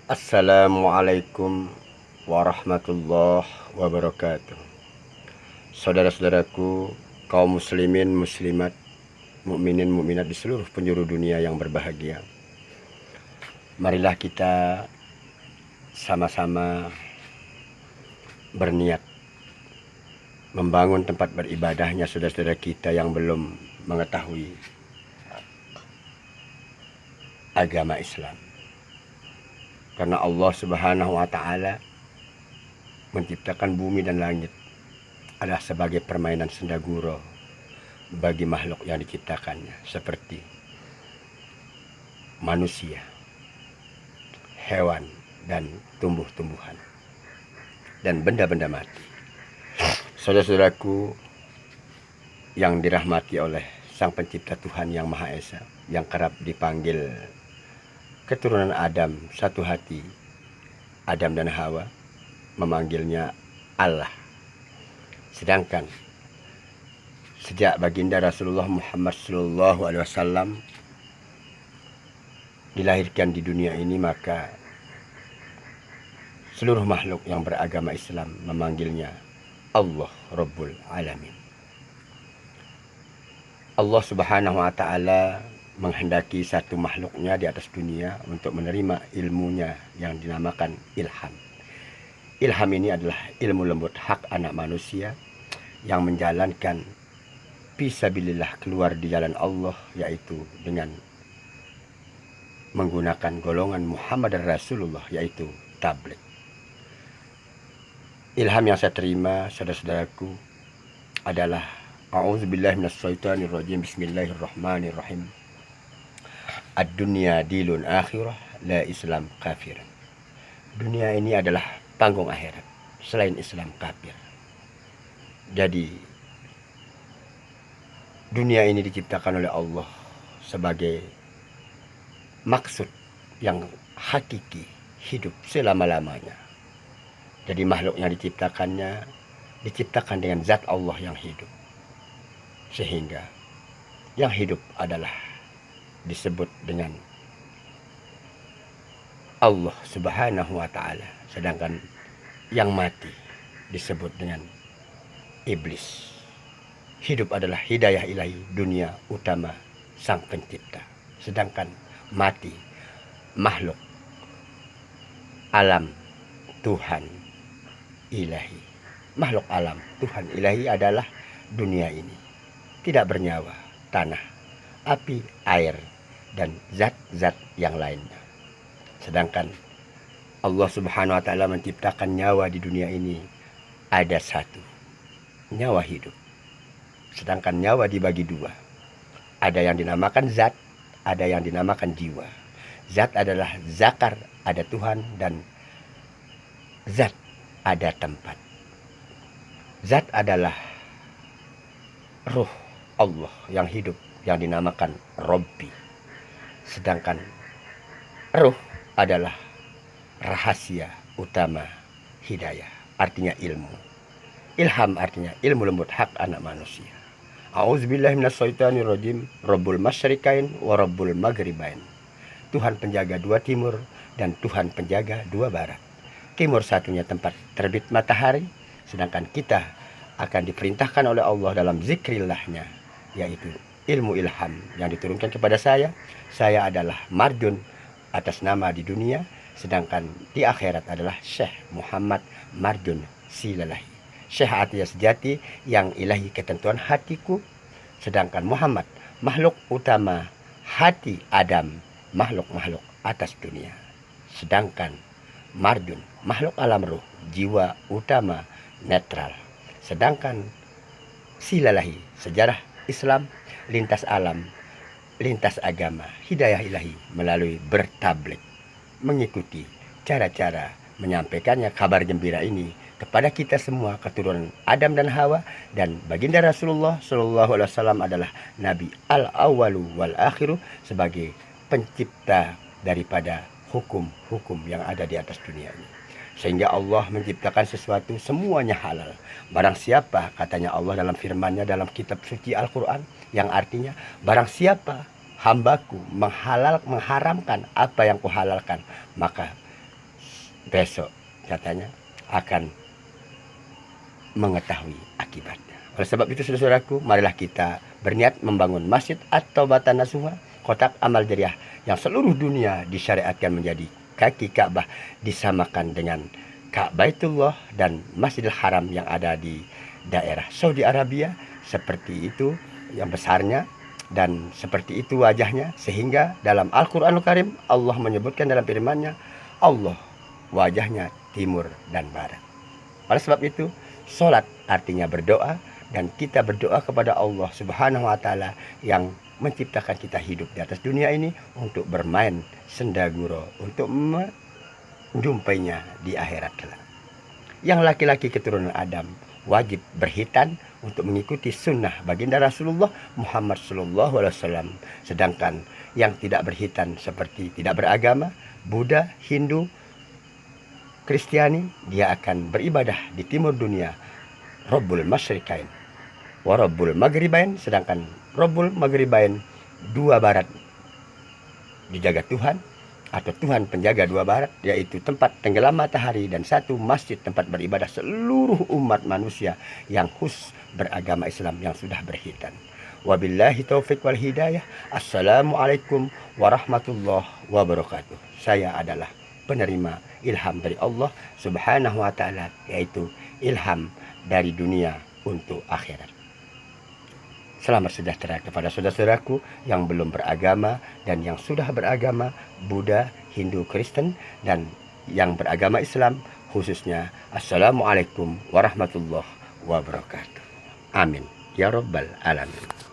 Assalamualaikum warahmatullahi wabarakatuh. Saudara-saudaraku, kaum muslimin, muslimat, mukminin, mukminat di seluruh penjuru dunia yang berbahagia. Marilah kita sama-sama berniat membangun tempat beribadahnya saudara-saudara kita yang belum mengetahui agama Islam. Karena Allah Subhanahu wa Ta'ala menciptakan bumi dan langit adalah sebagai permainan sendaguro bagi makhluk yang diciptakannya, seperti manusia, hewan, dan tumbuh-tumbuhan, dan benda-benda mati. Saudara-saudaraku yang dirahmati oleh Sang Pencipta Tuhan Yang Maha Esa, yang kerap dipanggil keturunan Adam satu hati, Adam dan Hawa memanggilnya Allah. Sedangkan sejak baginda Rasulullah Muhammad SAW dilahirkan di dunia ini, maka seluruh makhluk yang beragama Islam memanggilnya Allah Rabbul Alamin. Allah Subhanahu wa Ta'ala menghendaki satu makhluknya di atas dunia untuk menerima ilmunya yang dinamakan ilham. Ilham ini adalah ilmu lembut hak anak manusia yang menjalankan fisabilillah keluar di jalan Allah, yaitu dengan menggunakan golongan Muhammad Rasulullah, yaitu tabligh. Ilham yang saya terima, saudara-saudaraku, adalah A'udzubillahi minasyaitonirrajim. Bismillahirrahmanirrahim. Ad-dunya dilun akhirah, la Islam kafir. Dunia ini adalah panggung akhirat, selain Islam kafir. Jadi dunia ini diciptakan oleh Allah sebagai maksud yang hakiki hidup selama-lamanya. Jadi makhluk yang diciptakan dengan zat Allah yang hidup, sehingga yang hidup adalah disebut dengan Allah Subhanahu wa Ta'ala, sedangkan yang mati disebut dengan iblis. Hidup adalah hidayah ilahi, dunia utama Sang Pencipta, sedangkan mati makhluk alam Tuhan ilahi. Makhluk alam Tuhan ilahi adalah dunia ini, tidak bernyawa, tanah, api, air, dan zat-zat yang lainnya. Sedangkan Allah Subhanahu wa Ta'ala menciptakan nyawa di dunia ini ada satu, nyawa hidup. Sedangkan nyawa dibagi dua, ada yang dinamakan zat, ada yang dinamakan jiwa. Zat adalah zakar, ada Tuhan, dan zat ada tempat. Zat adalah ruh Allah yang hidup, yang dinamakan Robbi. Sedangkan ruh adalah rahasia utama hidayah, artinya ilmu. Ilham artinya ilmu lembut hak anak manusia. A'udzubillahi minasyaitonirrajim. Rabbul masyriqain wa rabbul maghribain. Tuhan penjaga dua timur dan Tuhan penjaga dua barat. Timur satunya tempat terbit matahari, sedangkan kita akan diperintahkan oleh Allah dalam zikrillahnya, yaitu ilmu ilham yang diturunkan kepada saya. Saya adalah Marjun atas nama di dunia, sedangkan di akhirat adalah Syekh Muhammad Marjun Silalahi. Syekh artinya sejati, yang ilahi ketentuan hatiku, sedangkan Muhammad makhluk utama hati Adam, makhluk-makhluk atas dunia. Sedangkan Marjun makhluk alam ruh, jiwa utama netral. Sedangkan Silalahi sejarah Islam, lintas alam, lintas agama, hidayah ilahi melalui bertabligh, mengikuti cara-cara menyampaikannya kabar gembira ini kepada kita semua keturunan Adam dan Hawa. Dan baginda Rasulullah SAW adalah Nabi al-awwalu wal akhiru, sebagai pencipta daripada hukum-hukum yang ada di atas dunia ini. Sehingga Allah menciptakan sesuatu semuanya halal. Barang siapa, katanya Allah dalam firman-Nya dalam kitab suci Al-Quran, yang artinya barang siapa hambaku mengharamkan apa yang kuhalalkan, maka besok katanya akan mengetahui akibatnya. Oleh sebab itu saudaraku, marilah kita berniat membangun masjid atau batan nasuha, kotak amal jariah yang seluruh dunia disyariatkan menjadi kaki Ka'bah, disamakan dengan Ka'baitullah dan Masjidil Haram yang ada di daerah Saudi Arabia. Seperti itu yang besarnya dan seperti itu wajahnya, sehingga dalam Al-Quranul Karim Allah menyebutkan dalam firman-Nya, Allah wajahnya timur dan barat. Oleh sebab itu, sholat artinya berdoa, dan kita berdoa kepada Allah Subhanahu wa Ta'ala yang menciptakan kita hidup di atas dunia ini untuk bermain sendaguro, untuk menjumpainya di akhirat kelak. Yang laki-laki keturunan Adam wajib berhitan untuk mengikuti sunnah baginda Rasulullah Muhammad SAW. Sedangkan yang tidak berhitan seperti tidak beragama, Buddha, Hindu, Kristiani, dia akan beribadah di timur dunia, Rabbul Masyriqain wa Rabbul Maghribain, sedangkan Rabbul Maghribain, dua barat dijaga Tuhan, atau Tuhan penjaga dua barat, yaitu tempat tenggelam matahari, dan satu masjid tempat beribadah seluruh umat manusia yang khusus beragama Islam yang sudah berhitan. Wabillahi taufik wal hidayah. Assalamualaikum warahmatullahi wabarakatuh. Saya adalah penerima ilham dari Allah Subhanahu wa Ta'ala, yaitu ilham dari dunia untuk akhirat. Selamat sejahtera kepada saudara-saudaraku yang belum beragama dan yang sudah beragama, Buddha, Hindu, Kristen, dan yang beragama Islam khususnya. Assalamualaikum warahmatullahi wabarakatuh. Amin ya rabbal alamin.